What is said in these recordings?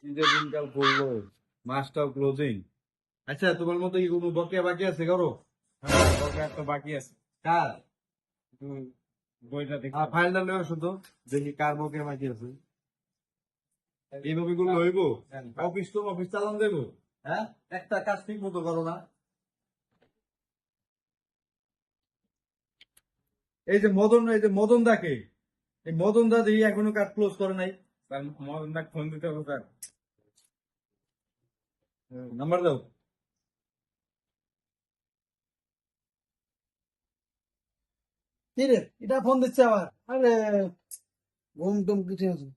ঈদের দিনকাল পড়লো, মাসটাও ক্লোজিং। আচ্ছা, তোমার মতো কি কোনো বকেয়া বাকি আছে কারো? হ্যাঁ, বকেয়া একটা বাকি আছে। কার? একটু বইটা দেখতে হবে। ফাইলটা নেওয়া শুধু দেখি কার বকেয়া বাকি আছে। এইভাবে করলে হইব? অফিস চালান দেবো? হ্যাঁ, একটা কাজ ঠিক মতো করো না। এই যে মদন দাকে, এই মদন দা দেখি এখনো কাজ ক্লোজ করে নাই। স্যার, মদন দা ফোন দিতে হবে স্যার। নাম্বার দাও। কি রে, এটা ফোন দিচ্ছে আবার? আরে ঘুম টুম কিছু আছে?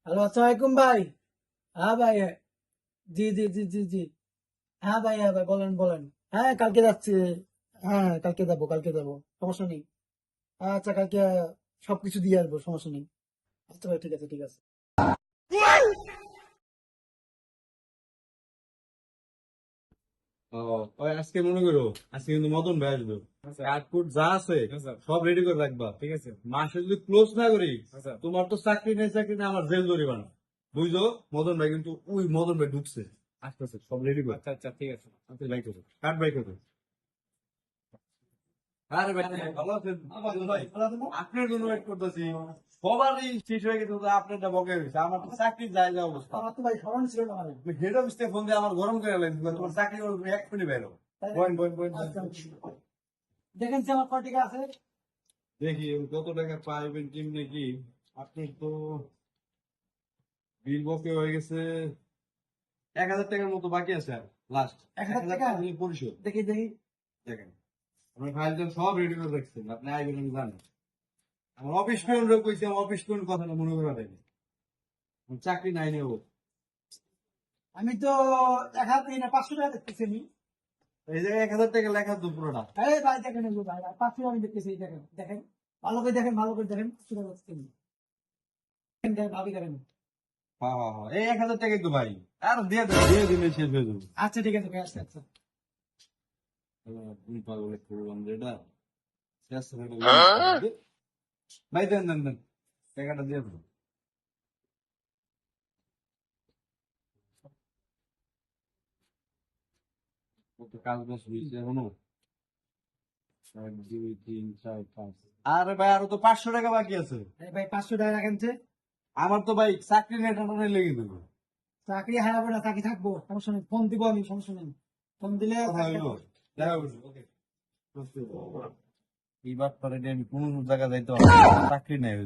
হ্যালো, আসসালামু আলাইকুম ভাই। হ্যাঁ ভাই, হ্যাঁ। জি জি জি জি জি। হ্যাঁ ভাই, বলেন বলেন। হ্যাঁ, কালকে যাচ্ছি। হ্যাঁ, কালকে যাবো, সমস্যা নেই। আচ্ছা, কালকে সবকিছু দিয়ে আসবো, সমস্যা নেই। আচ্ছা ভাই, ঠিক আছে ঠিক আছে। ও, ওই আজকে মনে করো, আজকে কিন্তু মদন ভাই আসবে। আচ্ছা। কাঠকুট যা আছে হ্যাঁ, স্যার। সব রেডি করে রাখবা। ঠিক আছে। মাসে যদি ক্লোজ না করি, হ্যাঁ, স্যার। তোমার তো চাকরি নেই, আমার জেল জরিমানা। বুঝছো? মদন ভাই কিন্তু ওই মদন ভাই ঢুকছে, আসতেছে, সব রেডি করে। আচ্ছা আচ্ছা, ঠিক আছে। ভাই করো, কাঠ ভাই করো। আরে ভাই, ভালো আছেন? ভাই, আপনার জন্য ওয়েট করতেছি। সবারই শেষ হয়ে গেছে, তো আপনারটা বকে হয়েছে। আমার তো চাকরির জায়গা অবস্থা। আমার তো ভাই স্মরণ ছিল না মানে। হেড অফিস থেকে ফোন দিয়ে আমার গরম করে লাগছে, তোমার চাকরি করবে এক মিনিট বেরো। বইন বইন বইন। আচ্ছা, দেখেন যে আমার কয় টাকা আছে। দেখি কত টাকা পাইবেন কেমনে কি। আপনার তো বিল বকে হয়ে গেছে 1,000 টাকার মতো বাকি আছে। আর লাস্ট 1,000 1,000 টাকা? টাকা দিয়ে পরিশোধ। দেখি দেখি। দেখেন, আপনার ফাইল সব রেডি করে রাখছেন, আপনি আইবেন আমি জানেন। আমার অফিস ফ্রেন্ডরা কইছে, আমার অফিস ফ্রেন্ড কথাটা মনে করে দেয়নি। আমার চাকরি নাই নেবো। আমি তো 1,000 না 500 টাকা দেখতেছি আমি। এই যে 1,000 টাকা লেখা তো পুরোটা। এই ভাই দেখেন, এগুলো ভাই 500 আমি দেখতেছি, এই দেখেন দেখেন, ভালো করে দেখেন, ভালো করে দেখেন, 500 টাকা দেখতেছি। দেখেন, দেখেন, ভাবি দেখেন। হ্যাঁ হ্যাঁ হ্যাঁ, এই 1,000 টাকাই তো ভাই। আর দিয়ে দিলে শেষ হয়ে যাবে। আচ্ছা ঠিক আছে ভাই, আচ্ছা আচ্ছা। তুমি পাগল করলাম যে এটা শেষ হয়ে গেল। ভাই দেন দেন দেন, টাকাটা দিয়ে দেবো। কত কাজ বাজ হয়েছে এখনো? 1 2 3 4 5। আরে ভাই, আরো তো 500 টাকা বাকি আছে। এই ভাই 500 টাকা রাখেন যে। আমার তো ভাই চাকরি নেই, টাকা লেগে দেবো। চাকরি হারাবো না, চাকরি থাকবো, সমস্যা নেই, ফোন দিব আমি, সমস্যা নেই। ফোন দিলে কথা হইলো, দেখা করছি। ওকে, এই ব্যাপারে আমি কোন জায়গা যাইতে পারবো না, চাকরি নেই।